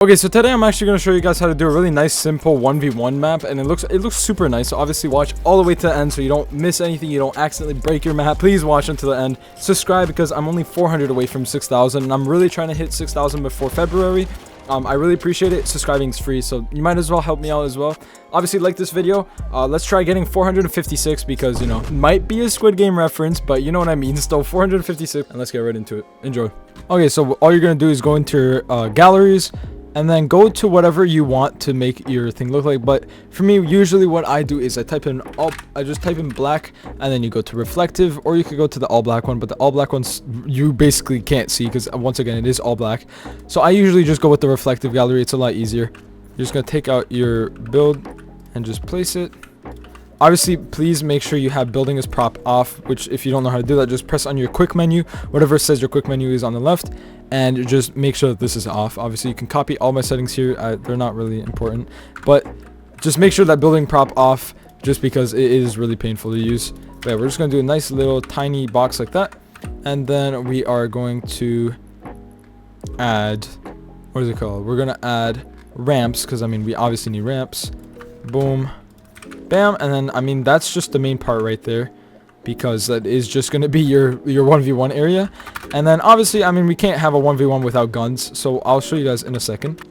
Okay, so today I'm actually going to show you guys how to do a really nice simple 1v1 map, and it looks super nice. So obviously watch all the way to the end so you don't miss anything, you don't accidentally break your map. Please watch until the end. Subscribe because I'm only 400 away from 6,000 and I'm really trying to hit 6,000 before February. I really appreciate it. Subscribing is free, so you might as well help me out as well. Obviously, like this video. Let's try getting 456 because, you know, might be a Squid Game reference, but you know what I mean. Still 456, and let's get right into it. Enjoy. Okay, so all you're gonna do is go into your galleries, and then go to whatever you want to make your thing look like. But for me, usually what I do is I just type in black, and then you go to reflective, or you could go to the all black one, but the all black ones you basically can't see because once again it is all black. So I usually just go with the reflective gallery. It's a lot easier. You're just gonna take out your build and just place it. Obviously, please make sure you have building as prop off, which if you don't know how to do that, just press on your quick menu, whatever says your quick menu is on the left, and just make sure that this is off. Obviously, you can copy all my settings here. They're not really important, but just make sure that building prop off just because it is really painful to use. But yeah, we're just going to do a nice little tiny box like that, and then we are going to add, what is it called? We're going to add ramps because, I mean, we obviously need ramps. Boom. Bam, and then I mean that's just the main part right there because that is just going to be your 1v1 area. And then obviously, I mean, we can't have a 1v1 without guns, so I'll show you guys in a second.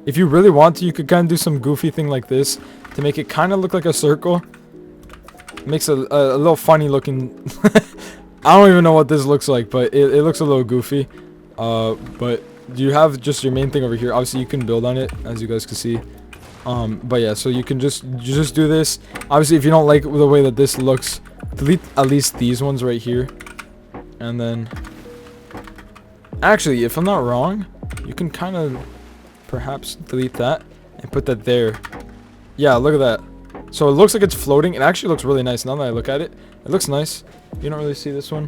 If you really want to, you could kind of do some goofy thing like this to make it kind of look like a circle. Makes a little funny looking. I don't even know what this looks like, but it looks a little goofy. But you have just your main thing over here. Obviously you can build on it, as you guys can see. But yeah, so you can just do this. Obviously, if you don't like the way that this looks, delete at least these ones right here. And then actually, if I'm not wrong, you can kind of perhaps delete that and put that there. Yeah, look at that. So it looks like it's floating. It actually looks really nice now that I look at it. It looks nice. You don't really see this one.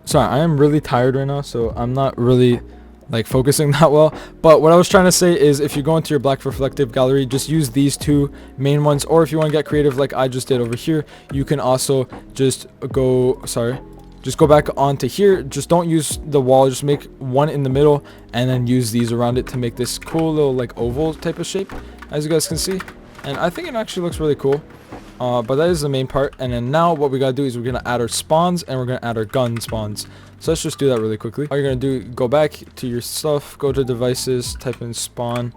Sorry, I am really tired right now, so I'm not really like focusing that well. But what I was trying to say is if you go into your black reflective gallery, just use these two main ones, or if you want to get creative like I just did over here, you can also just go back onto here. Just don't use the wall, just make one in the middle and then use these around it to make this cool little like oval type of shape, as you guys can see. And I think it actually looks really cool. But that is the main part. And then now what we gotta do is we're gonna add our spawns and we're gonna add our gun spawns. So let's just do that really quickly. All you're gonna do, go back to your stuff, go to devices, type in spawn,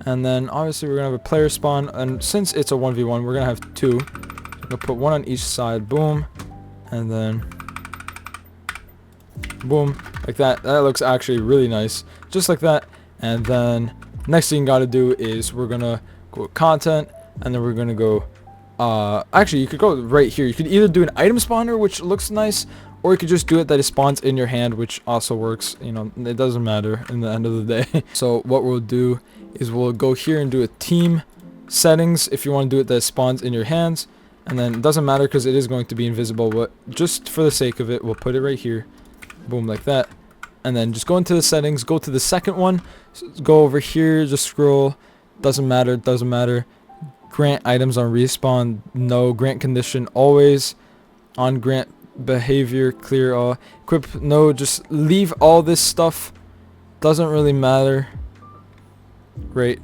and then obviously we're gonna have a player spawn. And since it's a 1v1, we're gonna have two. I'm gonna put one on each side, boom, and then boom, like that. That looks actually really nice, just like that. And then next thing you gotta do is we're gonna go content, and then we're gonna go. Actually, you could go right here. You could either do an item spawner, which looks nice, or you could just do it that it spawns in your hand, which also works. You know, it doesn't matter in the end of the day. So what we'll do is we'll go here and do a team settings if you want to do it that spawns in your hands. And then it doesn't matter because it is going to be invisible, but just for the sake of it, we'll put it right here. Boom, like that. And then just go into the settings, go to the second one, go over here, just scroll. Doesn't matter, doesn't matter. Grant items on respawn, no. Grant condition always on. Grant behavior clear all. Equip, no. Just leave all this stuff, doesn't really matter. Great.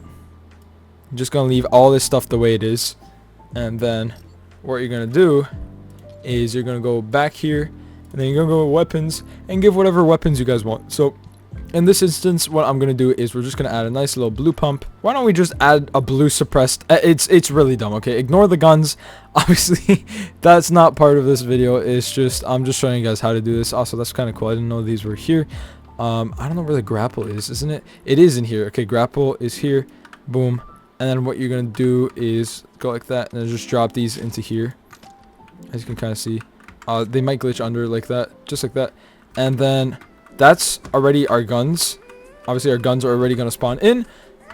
I'm just gonna leave all this stuff the way it is. And then what you're gonna do is you're gonna go back here, and then you're gonna go to weapons and give whatever weapons you guys want. So in this instance, what I'm gonna do is we're just gonna add a nice little blue pump. Why don't we just add a blue suppressed? It's really dumb. Okay, ignore the guns. Obviously, that's not part of this video. It's just I'm just showing you guys how to do this. Also, that's kind of cool. I didn't know these were here. I don't know where the grapple is, isn't it? It is in here. Okay, grapple is here. Boom. And then what you're gonna do is go like that, and then just drop these into here. As you can kind of see, they might glitch under like that, just like that, and then. That's already our guns. Obviously, our guns are already going to spawn in.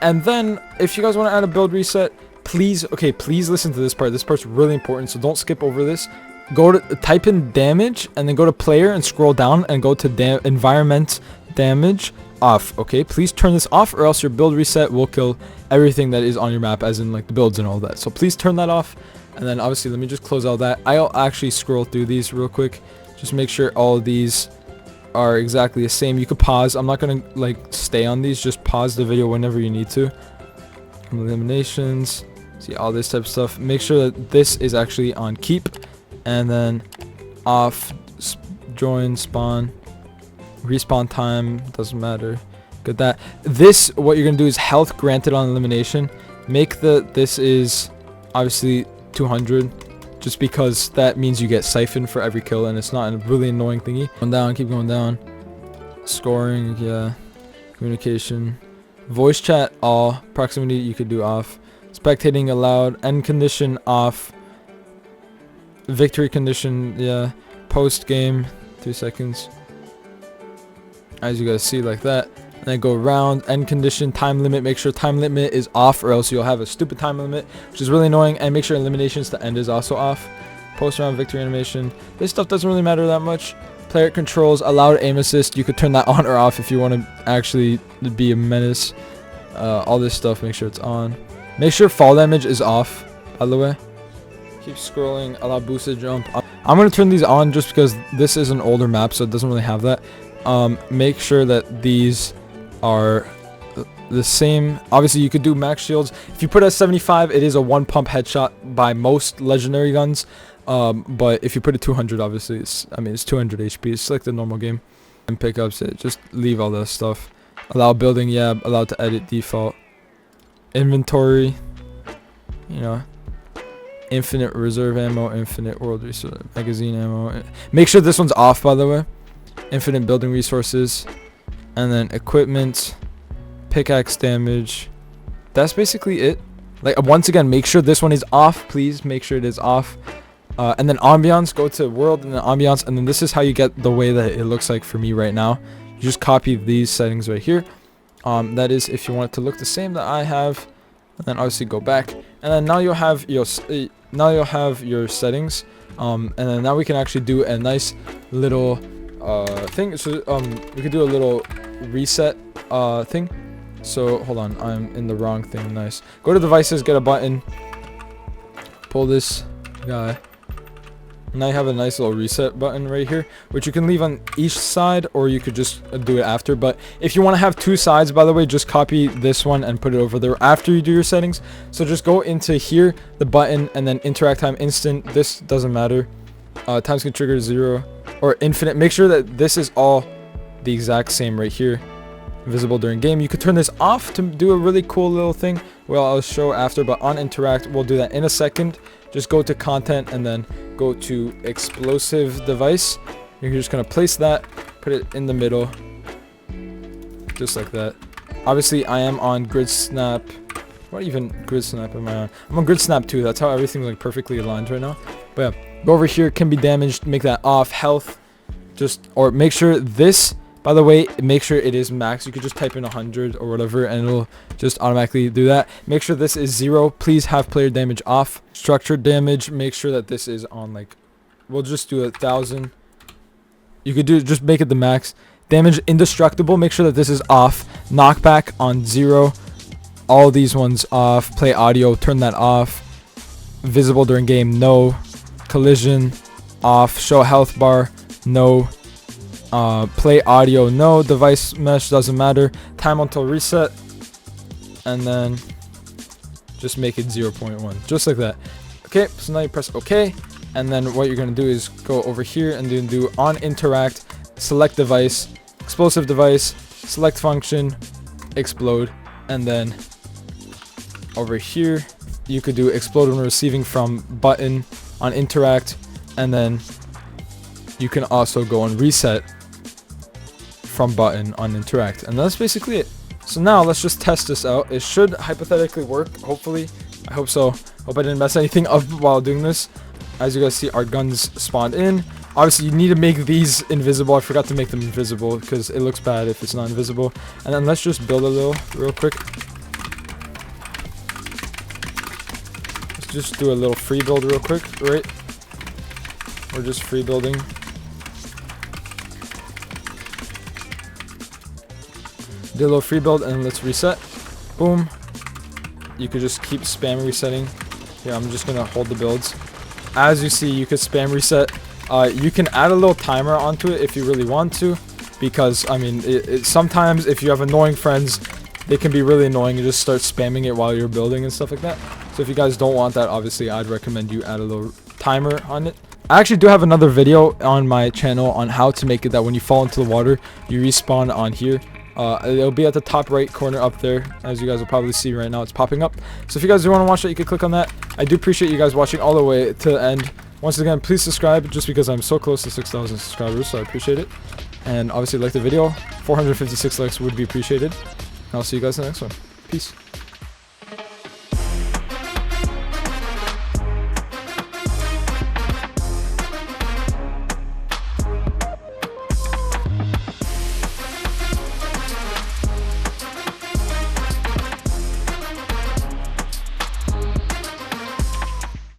And then, if you guys want to add a build reset, please listen to this part. This part's really important, so don't skip over this. Go to type in damage, and then go to player and scroll down and go to environment damage off. Okay, please turn this off, or else your build reset will kill everything that is on your map, as in like the builds and all that. So please turn that off. And then obviously, let me just close all that. I'll actually scroll through these real quick. Just make sure all of these are exactly the same. You could pause. I'm not gonna like stay on these. Just pause the video whenever you need to. Eliminations. See all this type of stuff. Make sure that this is actually on keep, and then off. Join, spawn, respawn time. Doesn't matter. Good that. This, what you're gonna do is health granted on elimination. Make this is obviously 200. Just because that means you get siphoned for every kill, and it's not a really annoying thingy. Going down, keep going down. Scoring, yeah. Communication. Voice chat, all. Proximity, you could do off. Spectating allowed. End condition, off. Victory condition, yeah. Post game, 2 seconds. As you guys see, like that. And then go around. End condition, time limit. Make sure time limit is off, or else you'll have a stupid time limit, which is really annoying. And make sure eliminations to end is also off. Post round victory animation. This stuff doesn't really matter that much. Player controls, allowed aim assist. You could turn that on or off if you want to actually be a menace. All this stuff, make sure it's on. Make sure fall damage is off, by the way. Keep scrolling. Allow boosted jump. I'm going to turn these on just because this is an older map, so it doesn't really have that. Make sure that these are the same. Obviously, you could do max shields. If you put at 75, it is a one pump headshot by most legendary guns. But if you put it 200, obviously, it's 200 HP. It's like the normal game. And pickups, just leave all that stuff. Allow building, yeah. Allowed to edit default. Inventory, you know. Infinite reserve ammo, infinite world resource, magazine ammo. Make sure this one's off, by the way. Infinite building resources. And then equipment, pickaxe damage. That's basically it. Like, once again, make sure this one is off. Please make sure it is off. And then ambiance, go to world and then ambiance. And then this is how you get the way that it looks like for me right now. You just copy these settings right here. That is if you want it to look the same that I have. And then obviously go back. And then now you'll have your settings. And then now we can actually do a nice little thing. So we could do a little reset thing. So hold on, I'm in the wrong thing. Nice. Go to devices, get a button, pull this guy. Now you have a nice little reset button right here, which you can leave on each side, or you could just do it after. But if you want to have two sides, by the way, just copy this one and put it over there after you do your settings. So just go into here, the button, and then interact time instant. This doesn't matter. Times can trigger 0 or infinite. Make sure that this is all the exact same right here. Visible during game. You could turn this off to do a really cool little thing. Well, I'll show after, but on interact, we'll do that in a second. Just go to content and then go to explosive device. You're just gonna place that, put it in the middle, just like that. Obviously, I am on grid snap. What even grid snap am I on? I'm on grid snap 2. That's how everything's like perfectly aligned right now. But yeah, go over here, can be damaged, make that off. Health, or make sure this. By the way, make sure it is max. You could just type in 100 or whatever and it'll just automatically do that. Make sure this is 0. Please have player damage off. Structured damage, make sure that this is on, like, we'll just do 1,000. You could just make it the max. Damage indestructible, make sure that this is off. Knockback on 0. All these ones off. Play audio, turn that off. Visible during game, no. Collision, off. Show health bar, no. Play audio, no. Device mesh, doesn't matter. Time until reset, and then just make it 0.1, just like that. Okay, so now you press OK, and then what you're gonna do is go over here and then do on interact, select device, explosive device, select function, explode, and then over here you could do explode when receiving from button on interact, and then you can also go on reset from button on interact, and that's basically it. So now let's just test this out. It should hypothetically work, hopefully. I hope so. Hope I didn't mess anything up while doing this. As you guys see, our guns spawned in. Obviously, you need to make these invisible. I forgot to make them invisible because it looks bad if it's not invisible. And then let's just build a little real quick. Let's just do a little free build real quick, right? We're just free building. Do a little free build and let's reset. Boom. You could just keep spam resetting. Here, I'm just gonna hold the builds. As you see, you could spam reset. You can add a little timer onto it if you really want to. because I mean sometimes if you have annoying friends, they can be really annoying and just start spamming it while you're building and stuff like that. So if you guys don't want that, obviously I'd recommend you add a little timer on it. I actually do have another video on my channel on how to make it that when you fall into the water, you respawn on here. It'll be at the top right corner up there, as you guys will probably see right now. It's popping up. So if you guys do want to watch that, you can click on that. I do appreciate you guys watching all the way to the end. Once again, please subscribe, just because I'm so close to 6,000 subscribers, so I appreciate it. And obviously like the video. 456 likes would be appreciated. I'll see you guys in the next one. Peace.